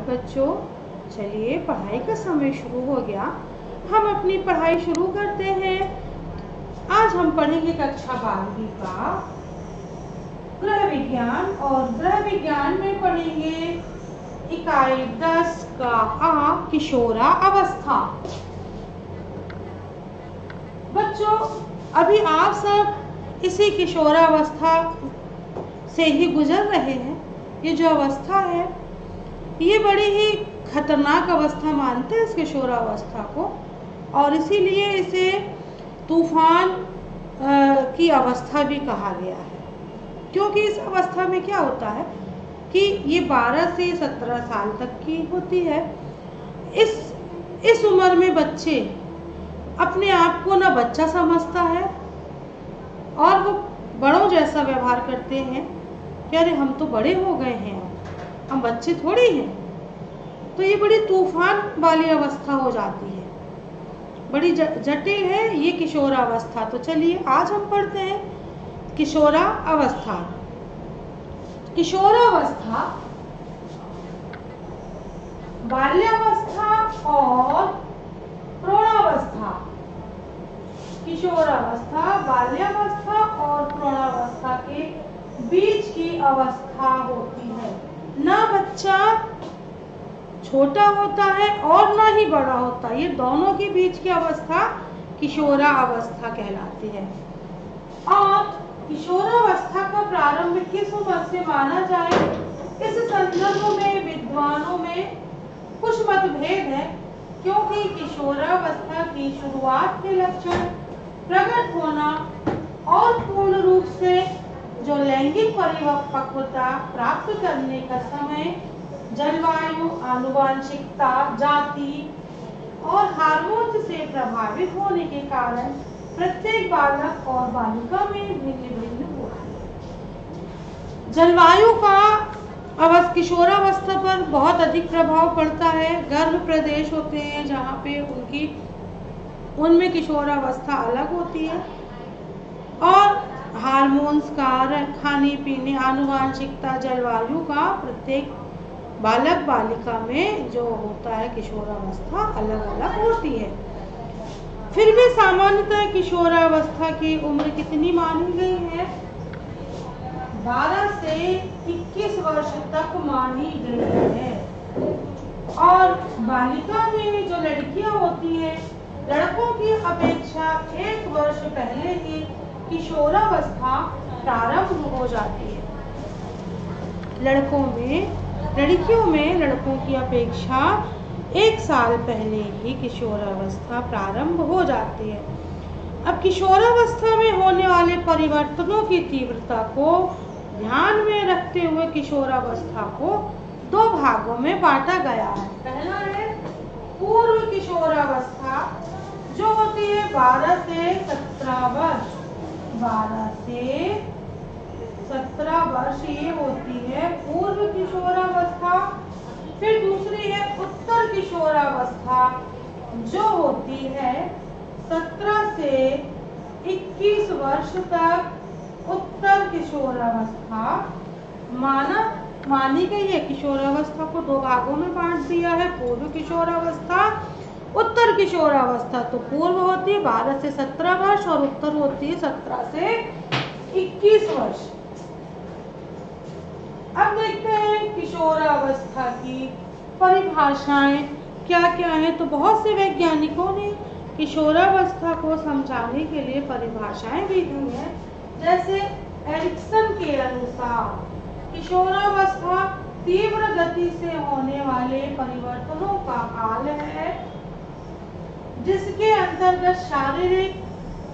बच्चों, चलिए पढ़ाई का समय शुरू हो गया। हम अपनी पढ़ाई शुरू करते हैं। आज हम पढ़ेंगे कक्षा 12वीं का गृह विज्ञान, और गृह विज्ञान में पढ़ेंगे इकाई 10 का आ किशोरा अवस्था। बच्चों, अभी आप सब इसी किशोरावस्था से ही गुजर रहे हैं। ये जो अवस्था है, ये बड़ी ही खतरनाक अवस्था मानते हैं इस किशोरावस्था को, और इसीलिए इसे तूफान की अवस्था भी कहा गया है। क्योंकि इस अवस्था में क्या होता है कि ये 12 से 17 साल तक की होती है। इस उम्र में बच्चे अपने आप को ना बच्चा समझता है और वो बड़ों जैसा व्यवहार करते हैं कि अरे हम तो बड़े हो गए हैं, हम बच्चे थोड़ी हैं। तो ये बड़ी तूफान वाली अवस्था हो जाती है, बड़ी जटिल है ये किशोरावस्था। तो चलिए आज हम पढ़ते हैं किशोरावस्था। किशोरावस्था बाल्यावस्था और प्रौढ़ावस्था। किशोरावस्था बाल्यावस्था और प्रौढ़ावस्था के बीच की अवस्था होती है। ना बच्चा छोटा होता है और ना ही बड़ा होता, ये दोनों के बीच की अवस्था किशोरावस्था कहलाती है। और किशोरावस्था का प्रारंभ किस उम्र से माना जाए, इस संदर्भ में विद्वानों में कुछ मतभेद है। क्योंकि किशोरावस्था की शुरुआत के लक्षण प्रकट होना और पूर्ण रूप से जो लैंगिक परिपक्वता प्राप्त करने का समय जलवायु, आनुवांशिकता, जाति और हार्मोन से प्रभावित होने के कारण प्रत्येक बालक और बालिका में भिन्न भिन्न होता है। जलवायु का किशोरावस्था पर बहुत अधिक प्रभाव पड़ता है। गर्म प्रदेश होते हैं जहाँ पे उनमें किशोरावस्था अलग होती है, और हार्मोन्स का, खाने पीने, आनुवांशिकता, जलवायु का प्रत्येक बालक बालिका में जो होता है किशोरावस्था अलग अलग होती है। फिर भी सामान्यतः किशोरावस्था की उम्र कितनी मानी गई है? 12 से 21 वर्ष तक मानी गई है। और बालिका में जो लड़कियां होती हैं, लड़कों की अपेक्षा 1 वर्ष पहले ही किशोरावस्था प्रारंभ हो जाती है। लड़कियों में लड़कों की अपेक्षा 1 साल पहले ही किशोरावस्था प्रारंभ हो जाती है। अब किशोरावस्था में होने वाले परिवर्तनों की तीव्रता को ध्यान में रखते हुए किशोरावस्था को 2 भागों में बांटा गया है। पहला है पूर्व किशोरावस्था, जो होती है 12 से 17 वर्ष। 12 से 17 वर्ष ये होती है पूर्व किशोरावस्था। फिर दूसरी है उत्तर किशोरावस्था, जो होती है 17 से 21 वर्ष तक। उत्तर किशोरावस्था मानी गई है। किशोरावस्था को 2 भागों में बांट दिया है, पूर्व किशोरावस्था, उत्तर किशोरावस्था। तो पूर्व होती है 12 से 17 वर्ष और उत्तर होती है 17 से 21 वर्ष। अब देखते हैं किशोरावस्था की परिभाषाएं क्या क्या है। तो बहुत से वैज्ञानिकों ने किशोरावस्था को समझाने के लिए परिभाषाएं भी दी हैं। जैसे एरिक्सन के अनुसार किशोरावस्था तीव्र गति से होने वाले परिवर्तनों का काल है, जिसके अंतर्गत शारीरिक,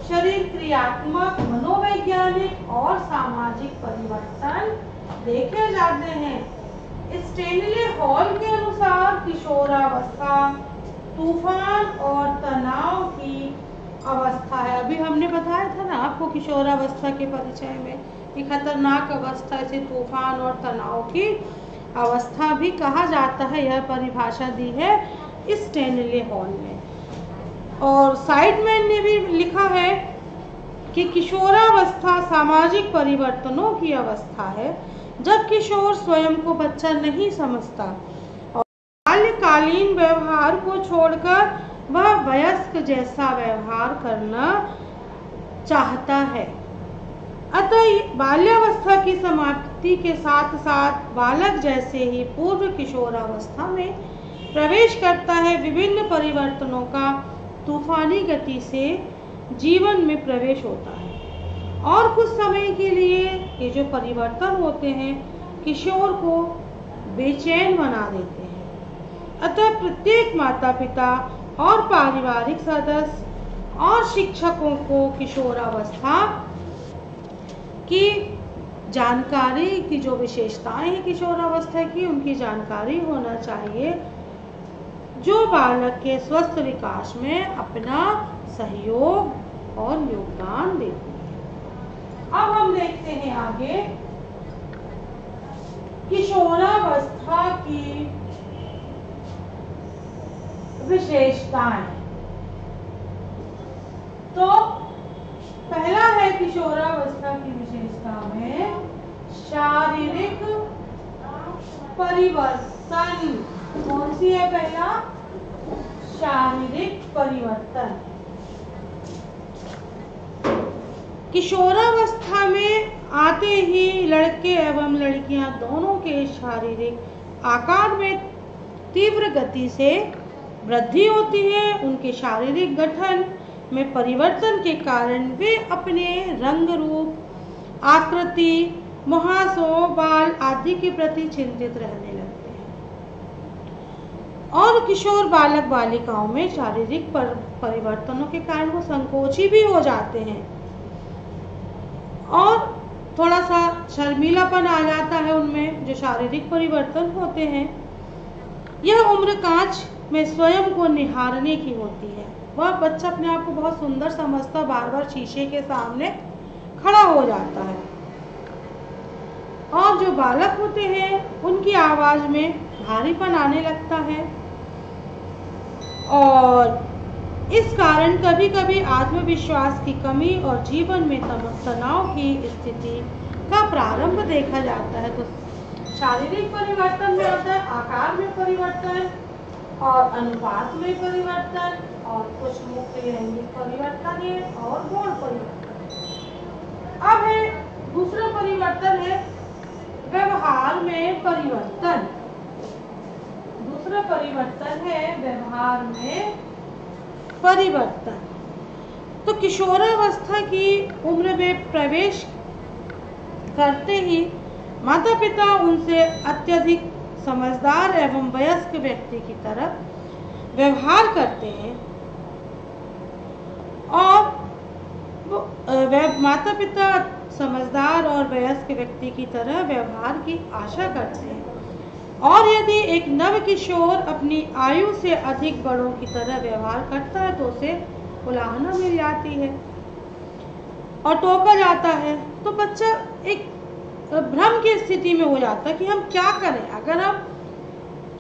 शरीर क्रियात्मक, मनोवैज्ञानिक और सामाजिक परिवर्तन देखे जाते हैं। स्टेनले हॉल के अनुसार किशोरावस्था तूफान और तनाव की अवस्था है। अभी हमने बताया था ना आपको किशोरावस्था के परिचय में, ये खतरनाक अवस्था, इसे तूफान और तनाव की अवस्था भी कहा जाता है। यह परिभाषा दी है स्टेनले हॉल ने। और साइडमैन ने भी लिखा है कि किशोरावस्था सामाजिक परिवर्तनों की अवस्था है, जब किशोर स्वयं को बच्चा नहीं समझता शालीन व्यवहार को छोड़कर वह वयस्क जैसा व्यवहार करना चाहता है। अतः बाल्यावस्था की समाप्ति के साथ साथ बालक जैसे ही पूर्व किशोरावस्था में प्रवेश करता है, विभिन्न परिवर्तनों का तूफानी गति से जीवन में प्रवेश होता है और कुछ समय के लिए ये जो परिवर्तन होते हैं किशोर को बेचैन बना देते हैं। अतः प्रत्येक माता पिता और पारिवारिक सदस्य और शिक्षकों को किशोरावस्था की जानकारी की जो विशेषताएं हैं किशोरावस्था की, उनकी जानकारी होना चाहिए, जो बालक के स्वस्थ विकास में अपना सहयोग और योगदान देती है। अब हम देखते हैं आगे किशोरावस्था की विशेषताएं। तो पहला है किशोरावस्था की विशेषता में शारीरिक परिवर्तन। कौन सी है पहला? शारीरिक परिवर्तन। किशोरावस्था में आते ही लड़के एवं लड़कियां दोनों के शारीरिक आकार में तीव्र गति से वृद्धि होती है। उनके शारीरिक गठन में परिवर्तन के कारण वे अपने रंग रूप, आकृति, मुहासों, बाल आदि के प्रति चिंतित रहने लगते हैं और किशोर बालक बालिकाओं में शारीरिक परिवर्तनों के कारण वो संकोची भी हो जाते हैं और थोड़ा सा शर्मीलापन आ जाता है उनमें, जो शारीरिक परिवर्तन होते हैं। यह उम्र कांच में स्वयं को निहारने की होती है। वह बच्चा अपने आप को बहुत सुंदर समझता, बार बार शीशे के सामने खड़ा हो जाता है। और जो बालक होते हैं उनकी आवाज में भारीपन आने लगता है और इस कारण कभी कभी आत्मविश्वास की कमी और जीवन में तनाव की स्थिति का प्रारंभ देखा जाता है। तो शारीरिक परिवर्तन में होता है आकार में परिवर्तन और अनुपात में परिवर्तन और कुछ मुख्य लैंगिक परिवर्तन है और गुण परिवर्तन। अब है दूसरा परिवर्तन है व्यवहार में परिवर्तन। दूसरा परिवर्तन है व्यवहार में परिवर्तन। तो किशोरावस्था की उम्र में प्रवेश करते ही माता पिता उनसे अत्यधिक समझदार एवं वयस्क व्यक्ति की तरह व्यवहार करते हैं और माता पिता समझदार और वयस्क व्यक्ति की तरह व्यवहार की आशा करते हैं और यदि एक नव किशोर अपनी आयु से अधिक बड़ों की तरह व्यवहार करता है तो उसे उलाहना मिल जाती है और टोका जाता है। तो बच्चा एक भ्रम की स्थिति में हो जाता है कि हम क्या करें। अगर हम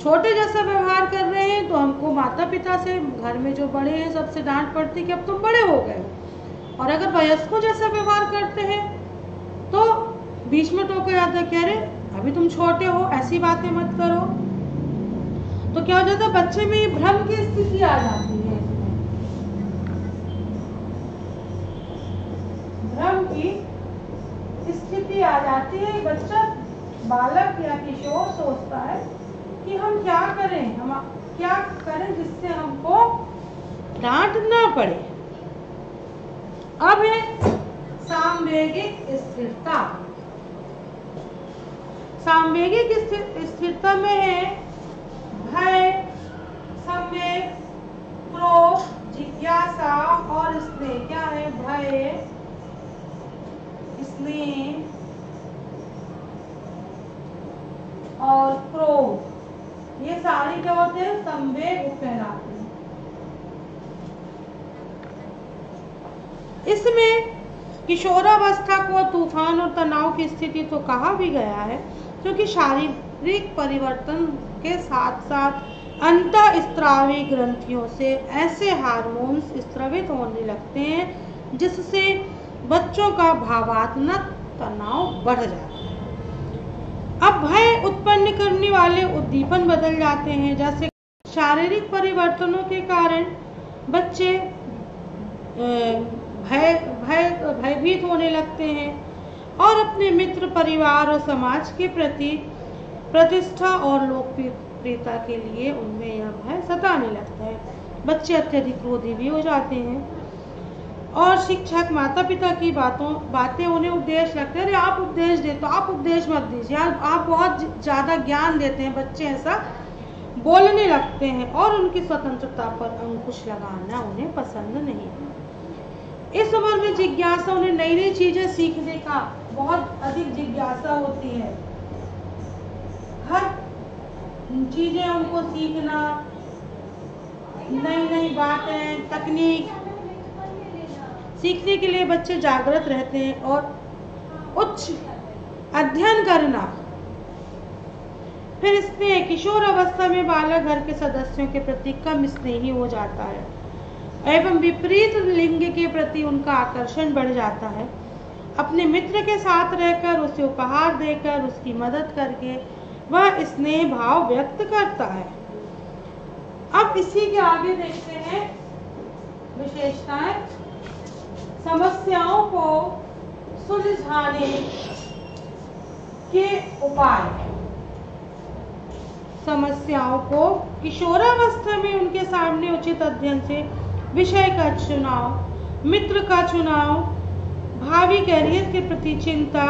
छोटे जैसा व्यवहार कर रहे हैं तो हमको माता पिता से, घर में जो बड़े हैं सबसे डांट पड़ती कि अब तुम बड़े हो गए, और अगर वयस्कों जैसा व्यवहार करते हैं तो बीच में टोका जाता है कि अरे अभी तुम छोटे हो, ऐसी बातें मत करो। तो क्या हो जाता है, बच्चे में भ्रम की स्थिति आ जाती है। भ्रम की स्थिति आ जाती है। बच्चा, बालक या किशोर सोचता है कि हम क्या करें, हम क्या करें जिससे हमको डांट ना पड़े। अब है सामवेगिक स्थिरता। सामवेगिक स्थिरता में है भय, संवेग, क्रोध, जिज्ञासा और स्नेह। क्या है? भय, स्नेह और क्रोध, ये सारे क्या होते हैं? संवेग कहलाते हैं। इसमें किशोरावस्था को तूफान और तनाव की स्थिति तो कहा भी गया है, क्योंकि शारीरिक परिवर्तन के साथ साथ अंतःस्रावी ग्रंथियों से ऐसे हार्मोन्स स्रावित होने लगते हैं जिससे बच्चों का भावात्मक तनाव बढ़ जाता है। अब भय उत्पन्न करने वाले उद्दीपन बदल जाते हैं, जैसे शारीरिक परिवर्तनों के कारण बच्चे भयभीत होने लगते हैं और अपने मित्र, परिवार और समाज के प्रति प्रतिष्ठा और लोकप्रियता के लिए उनमें यह भय सताने लगता है। बच्चे अत्यधिक क्रोधी भी हो जाते हैं और शिक्षक, माता पिता की बातें उन्हें उपदेश लगते हैं। अरे आप उपदेश दे तो आप उपदेश मत दीजिए, आप बहुत ज़्यादा ज्ञान देते हैं। बच्चे ऐसा बोलने लगते हैं और उनकी स्वतंत्रता पर अंकुश लगाना उन्हें पसंद नहीं है। इस उम्र में जिज्ञासा, उन्हें नई नई चीजें सीखने का बहुत अधिक जिज्ञासा होती है। हर चीजें उनको सीखना, नई नई बातें, तकनीक सीखने के लिए बच्चे जागृत रहते हैं और उच्च अध्ययन करना। फिर स्नेह, किशोर अवस्था में बालक घर के सदस्यों के प्रति कम स्नेही हो जाता है एवं विपरीत लिंग के प्रति उनका आकर्षण बढ़ जाता है। अपने मित्र के साथ रहकर, उसे उपहार देकर, उसकी मदद करके वह स्नेह भाव व्यक्त करता है। अब इसी के आगे देखते हैं विशेषताएं। समस्याओं को सुलझाने के उपाय। समस्याओं को किशोरावस्था में उनके सामने उचित अध्ययन से विषय का चुनाव, मित्र का चुनाव, भावी कैरियर के प्रति चिंता,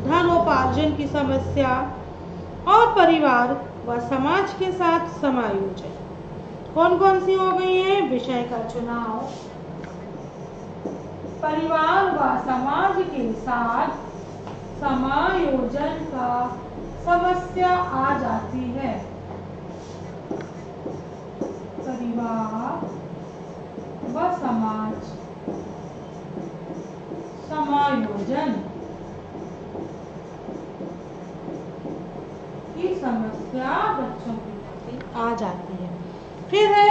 धनोपार्जन की समस्या और परिवार व समाज के साथ समायोजन। कौन कौन सी हो गई है? विषय का चुनाव, परिवार व समाज के साथ समायोजन का समस्या आ जाती है। परिवार व समाज समायोजन की समस्या बच्चों के प्रति आ जाती है। फिर है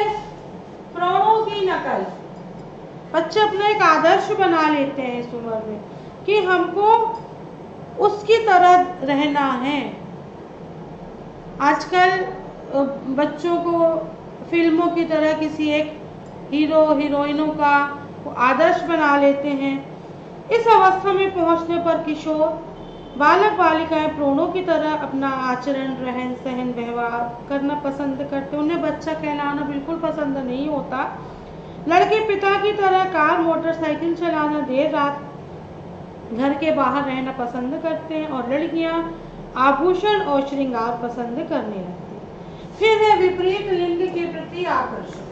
प्राणों की नकल। बच्चे अपना एक आदर्श बना लेते हैं इस उम्र में कि हमको उसकी तरह रहना है। आजकल बच्चों को फिल्मों की तरह किसी एक हीरो हीरोइनों का आदर्श बना लेते हैं। इस अवस्था में पहुंचने पर किशोर बालक बालिकाएं प्रोणों की तरह अपना आचरण, रहन सहन, व्यवहार करना पसंद करते। उन्हें बच्चा कहलाना बिल्कुल पसंद नहीं होता। लड़के पिता की तरह कार, मोटरसाइकिल चलाना, देर रात घर के बाहर रहना पसंद करते हैं और लड़कियां आभूषण और श्रृंगार पसंद करने लगती हैं। फिर है विपरीत लिंग के प्रति आकर्षण।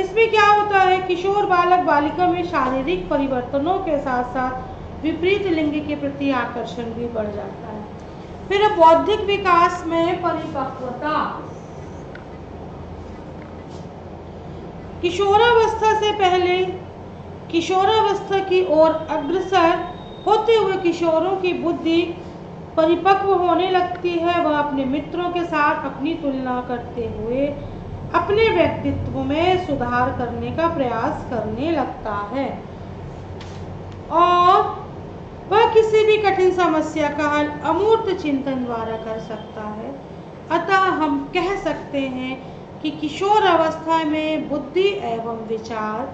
इसमें क्या होता है? किशोर बालक बालिका में शारीरिक परिवर्तनों के साथ साथ विपरीत लिंग के प्रति आकर्षण भी बढ़ जाता है। फिर बौद्धिक विकास में परिपक्वता। किशोरावस्था से पहले किशोरावस्था की ओर अग्रसर होते हुए किशोरों की बुद्धि परिपक्व होने लगती है। वह अपने मित्रों के साथ अपनी तुलना करते हुए अपने व्यक्तित्व में सुधार करने का प्रयास करने लगता है और वह किसी भी कठिन समस्या का हल अमूर्त चिंतन द्वारा कर सकता है। अतः हम कह सकते हैं कि किशोर अवस्था में बुद्धि एवं विचार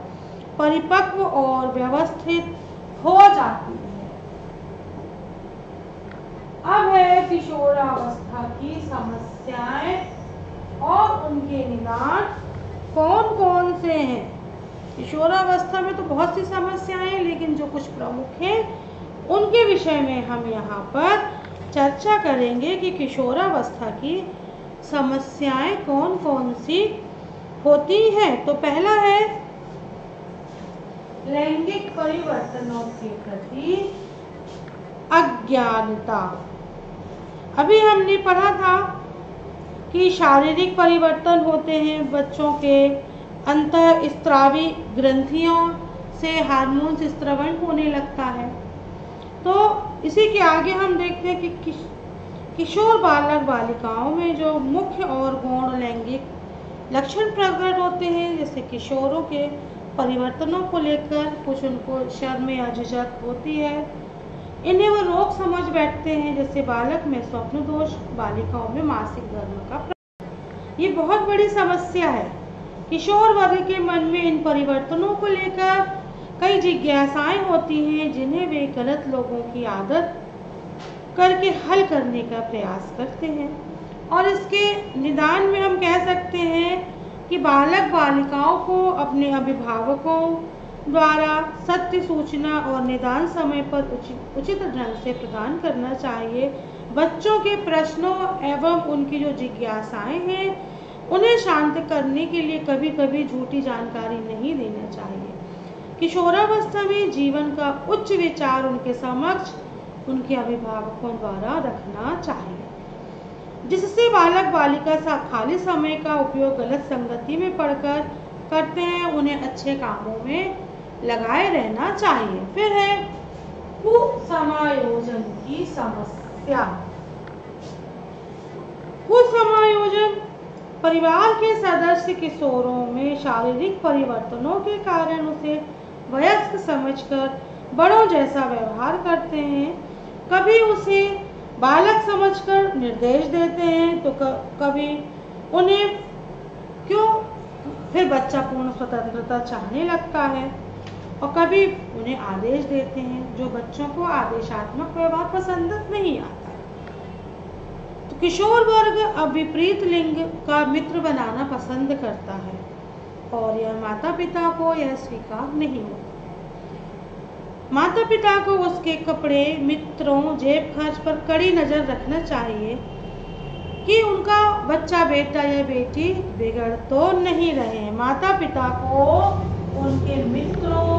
परिपक्व और व्यवस्थित हो जाती है। अब है किशोरावस्था की समस्याएं और उनके निदान कौन कौन से हैं। किशोरावस्था में तो बहुत सी समस्याएं हैं, लेकिन जो कुछ प्रमुख हैं उनके विषय में हम यहाँ पर चर्चा करेंगे कि किशोरावस्था की समस्याएं कौन कौन सी होती हैं। तो पहला है लैंगिक परिवर्तनों के प्रति अज्ञानता। अभी हमने पढ़ा था कि शारीरिक परिवर्तन होते हैं, बच्चों के अंतःस्त्रावी ग्रंथियों से हार्मोन्स स्त्रवण होने लगता है। तो इसी के आगे हम देखते हैं कि किशोर बालक बालिकाओं में जो मुख्य और गौण लैंगिक लक्षण प्रकट होते हैं, जैसे किशोरों के परिवर्तनों को लेकर कुछ उनको शर्म या झिझक होती है, इन्हें वो रोग समझ बैठते हैं, जैसे बालक में स्वप्न दोष, बालिकाओं में मासिक धर्म का। ये बहुत बड़ी समस्या है। किशोर वर्ग के मन में इन परिवर्तनों को लेकर कई जिज्ञासाएं होती हैं, जिन्हें वे गलत लोगों की आदत करके हल करने का प्रयास करते हैं। और इसके निदान में हम कह सकते हैं कि बालक बालिकाओं को अपने अभिभावकों द्वारा सत्य सूचना और निदान समय पर उचित ढंग से प्रदान करना चाहिए। बच्चों के प्रश्नों एवं उनकी जो जिज्ञासाएं हैं उन्हें शांत करने के लिए कभी कभी झूठी जानकारी नहीं देना चाहिए। किशोरावस्था में जीवन का उच्च विचार उनके समक्ष उनके अभिभावकों द्वारा रखना चाहिए, जिससे बालक बालिका खाली समय का उपयोग गलत संगति में पढ़कर करते हैं, उन्हें अच्छे कामों में लगाए रहना चाहिए। फिर है कुसमायोजन की समस्या। कुसमायोजन परिवार के सदस्य किशोरों में शारीरिक परिवर्तनों के कारण उसे वयस्क समझकर बड़ों जैसा व्यवहार करते हैं। कभी उसे बालक समझकर निर्देश देते हैं तो कभी उन्हें फिर बच्चा पूर्ण स्वतंत्रता चाहने लगता है और कभी उन्हें आदेश देते हैं, जो बच्चों को आदेशात्मक व्यवहार पसंद नहीं आता। तो किशोर वर्ग अब विपरीत लिंग का मित्र बनाना पसंद करता है और यह माता पिता को यह स्वीकार नहीं होता। माता पिता को उसके कपड़े, मित्रों, जेब खर्च पर कड़ी नजर रखना चाहिए कि उनका बच्चा बेटा या बेटी बिगड़ तो नहीं रहे। माता पिता को उनके मित्रों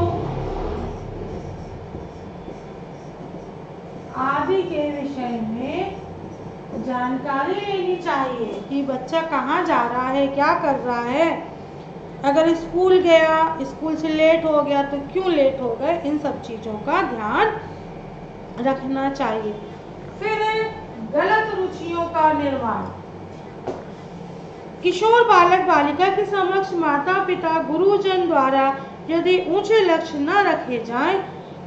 आदि के विषय में जानकारी लेनी चाहिए कि बच्चा कहाँ जा रहा है, क्या कर रहा है, अगर स्कूल गया, स्कूल से लेट हो गया तो क्यों लेट हो गए, इन सब चीजों का ध्यान रखना चाहिए। फिर गलत रुचियों का निर्माण। किशोर बालक बालिका के समक्ष माता पिता गुरुजन द्वारा यदि ऊंचे लक्ष्य न रखे जाएं,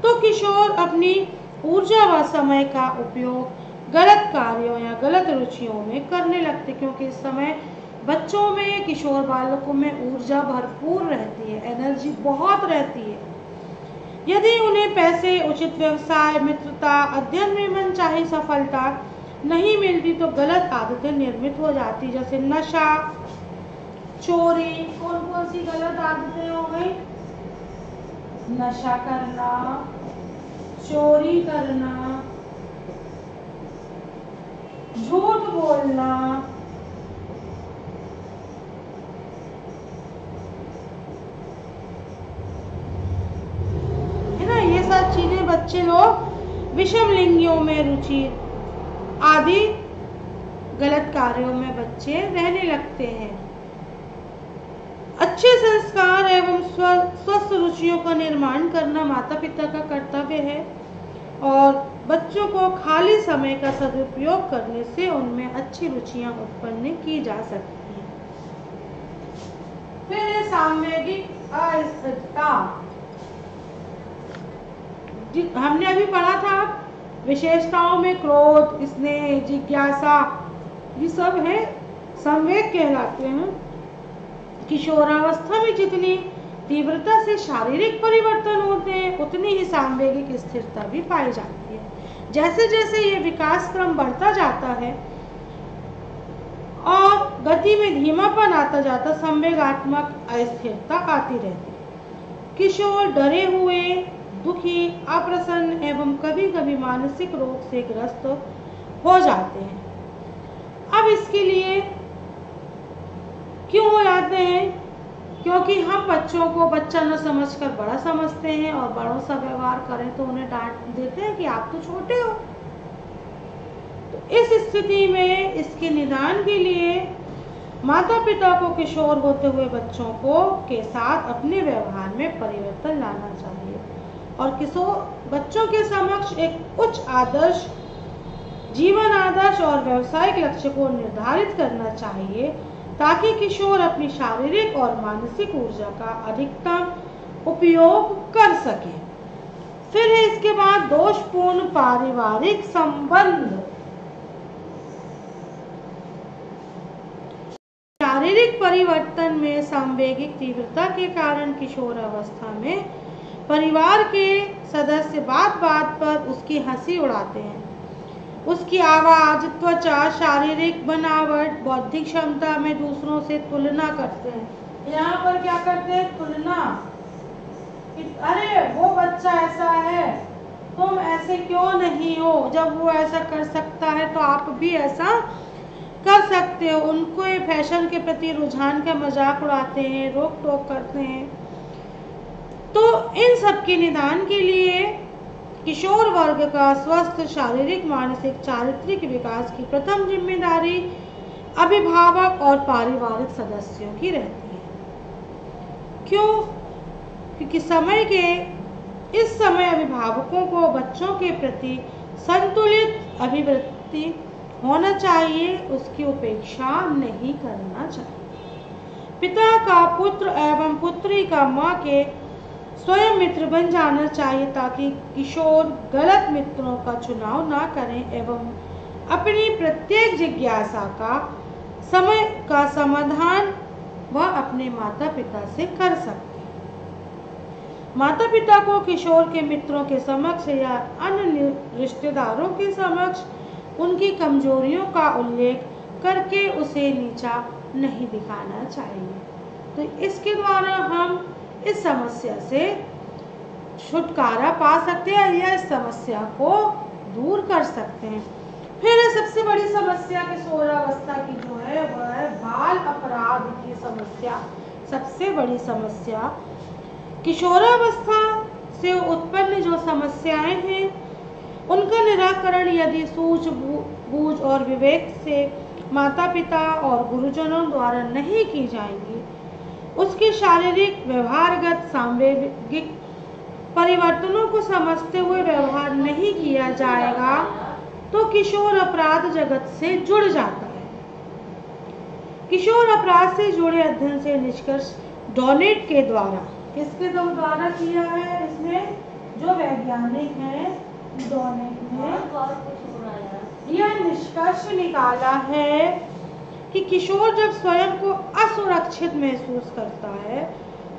तो किशोर अपनी ऊर्जा व समय का उपयोग गलत कार्यों या गलत रुचियों में करने लगते, क्योंकि इस समय बच्चों में, किशोर बालकों में ऊर्जा भरपूर रहती है, एनर्जी बहुत रहती है। यदि उन्हें पैसे, उचित व्यवसाय, मित्रता, अध्ययन में मनचाही सफलता नहीं मिलती तो गलत आदतें निर्मित हो जाती, जैसे नशा, चोरी। कौन कौन सी गलत आदतें हो गई? नशा करना, चोरी करना, झूठ बोलना, है ना, ये सब चीजें बच्चे लोग विषम लिंगियों में रुचि आदि गलत कार्यों में बच्चे रहने लगते हैं। अच्छे संस्कार एवं स्वस्थ रुचियों का निर्माण करना माता पिता का कर्तव्य है और बच्चों को खाली समय का सदुपयोग करने से उनमें अच्छी रुचियां उत्पन्न की जा सकती हैं। फिर सामवेगिक अस्थिरता। हमने अभी पढ़ा था विशेषताओं में क्रोध, स्नेह, जिज्ञासा, ये सब है संवेग कहलाते हैं। किशोरावस्था में जितनी तीव्रता से शारीरिक परिवर्तन होते हैं उतनी ही सामवेगिक स्थिरता भी पाई जाती है। जैसे जैसे ये विकास क्रम बढ़ता जाता है और गति में धीमापन आता जाता, संवेगात्मक अस्थिरता आती रहती है। किशोर डरे हुए, दुखी, अप्रसन्न एवं कभी कभी मानसिक रोग से ग्रस्त हो जाते हैं। अब इसके लिए क्यों हो जाते हैं? क्योंकि हम बच्चों को बच्चा न समझकर बड़ा समझते हैं और बड़ों सा व्यवहार करें तो उन्हें डांट देते हैं कि आप तो छोटे हो। तो इस स्थिति में इसके निदान के लिए माता पिता को किशोर होते हुए बच्चों को के साथ अपने व्यवहार में परिवर्तन लाना चाहिए और किशोर बच्चों के समक्ष एक उच्च आदर्श, जीवन आदर्श और व्यवसायिक लक्ष्य को निर्धारित करना चाहिए ताकि किशोर अपनी शारीरिक और मानसिक ऊर्जा का अधिकतम उपयोग कर सके। फिर है इसके बाद दोषपूर्ण पारिवारिक संबंध। शारीरिक परिवर्तन में सांवेगिक तीव्रता के कारण किशोर अवस्था में परिवार के सदस्य बात बात पर उसकी हंसी उड़ाते हैं। उसकी आवाज, त्वचा, शारीरिक बनावट, बौद्धिक क्षमता में दूसरों से तुलना करते हैं। यहाँ पर क्या करते हैं? तुलना। अरे वो बच्चा ऐसा है, तुम ऐसे क्यों नहीं हो? जब वो ऐसा कर सकता है तो आप भी ऐसा कर सकते हो। उनको ये फैशन के प्रति रुझान का मजाक उड़ाते हैं, रोक टोक करते हैं। तो इन सब के निदान के लिए किशोर वर्ग का स्वस्थ शारीरिक, मानसिक, चारित्रिक विकास की प्रथम जिम्मेदारी अभिभावक और पारिवारिक सदस्यों की रहती है। क्यों? क्योंकि इस समय अभिभावकों को बच्चों के प्रति संतुलित अभिवृत्ति होना चाहिए, उसकी उपेक्षा नहीं करना चाहिए। पिता का पुत्र एवं पुत्री का माँ के स्वयं मित्र बन जाना चाहिए ताकि किशोर गलत मित्रों का चुनाव ना करें एवं अपनी प्रत्येक जिज्ञासा का समाधान वह अपने माता पिता से कर सकते हैं। माता पिता को किशोर के मित्रों के समक्ष या अन्य रिश्तेदारों के समक्ष उनकी कमजोरियों का उल्लेख करके उसे नीचा नहीं दिखाना चाहिए। तो इसके द्वारा हम इस समस्या से छुटकारा पा सकते हैं या इस समस्या को दूर कर सकते हैं। फिर सबसे बड़ी समस्या किशोरावस्था की जो है वह है बाल अपराध की समस्या। सबसे बड़ी समस्या किशोरावस्था से उत्पन्न जो समस्याएं हैं उनका निराकरण यदि सूझबूझ और विवेक से माता पिता और गुरुजनों द्वारा नहीं की जाएंगी, उसके शारीरिक, व्यवहारगत, सांवेगिक परिवर्तनों को समझते हुए व्यवहार नहीं किया जाएगा तो किशोर अपराध जगत से जुड़ जाता है। किशोर अपराध से जुड़े अध्ययन से निष्कर्ष डॉनेट के द्वारा, किसके द्वारा किया है इसमें? जो वैज्ञानिक हैं डॉनेट ने यह निष्कर्ष निकाला है कि किशोर जब स्वयं को असुरक्षित महसूस करता है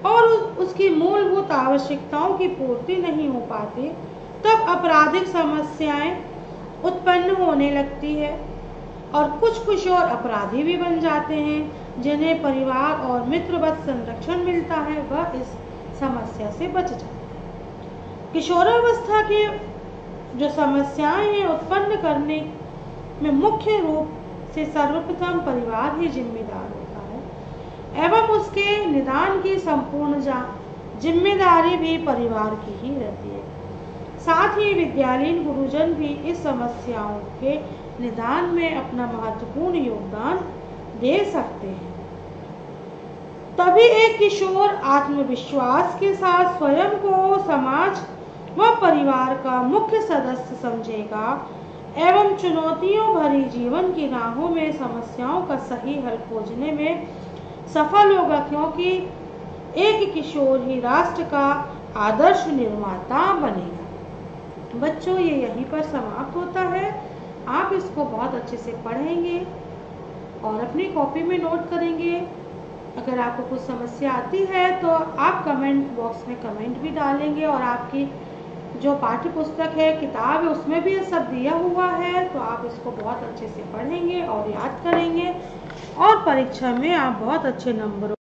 और उसकी मूलभूत आवश्यकताओं की पूर्ति नहीं हो पाती, तब आपराधिक समस्याएं उत्पन्न होने लगती है और कुछ किशोर अपराधी भी बन जाते हैं। जिन्हें परिवार और मित्रवत संरक्षण मिलता है वह इस समस्या से बच जाता है। किशोरावस्था की जो समस्याएं हैं उत्पन्न करने में मुख्य रूप से सर्वप्रथम परिवार ही जिम्मेदार होता है एवं उसके निदान की संपूर्ण जिम्मेदारी भी परिवार की ही रहती है। साथ ही विद्यालयीन गुरुजन भी इस समस्याओं के निदान में अपना महत्वपूर्ण योगदान दे सकते हैं। तभी एक किशोर आत्मविश्वास के साथ स्वयं को समाज व परिवार का मुख्य सदस्य समझेगा एवं चुनौतियों भरी जीवन की राहों में समस्याओं का सही हल खोजने में सफल होगा, क्योंकि एक किशोर ही राष्ट्र का आदर्श निर्माता बनेगा। बच्चों, ये यहीं पर समाप्त होता है। आप इसको बहुत अच्छे से पढ़ेंगे और अपनी कॉपी में नोट करेंगे। अगर आपको कुछ समस्या आती है तो आप कमेंट बॉक्स में कमेंट भी डालेंगे और आपकी जो पाठ्य पुस्तक है, किताब है, उसमें भी ये सब दिया हुआ है। तो आप इसको बहुत अच्छे से पढ़ेंगे और याद करेंगे और परीक्षा में आप बहुत अच्छे नंबरों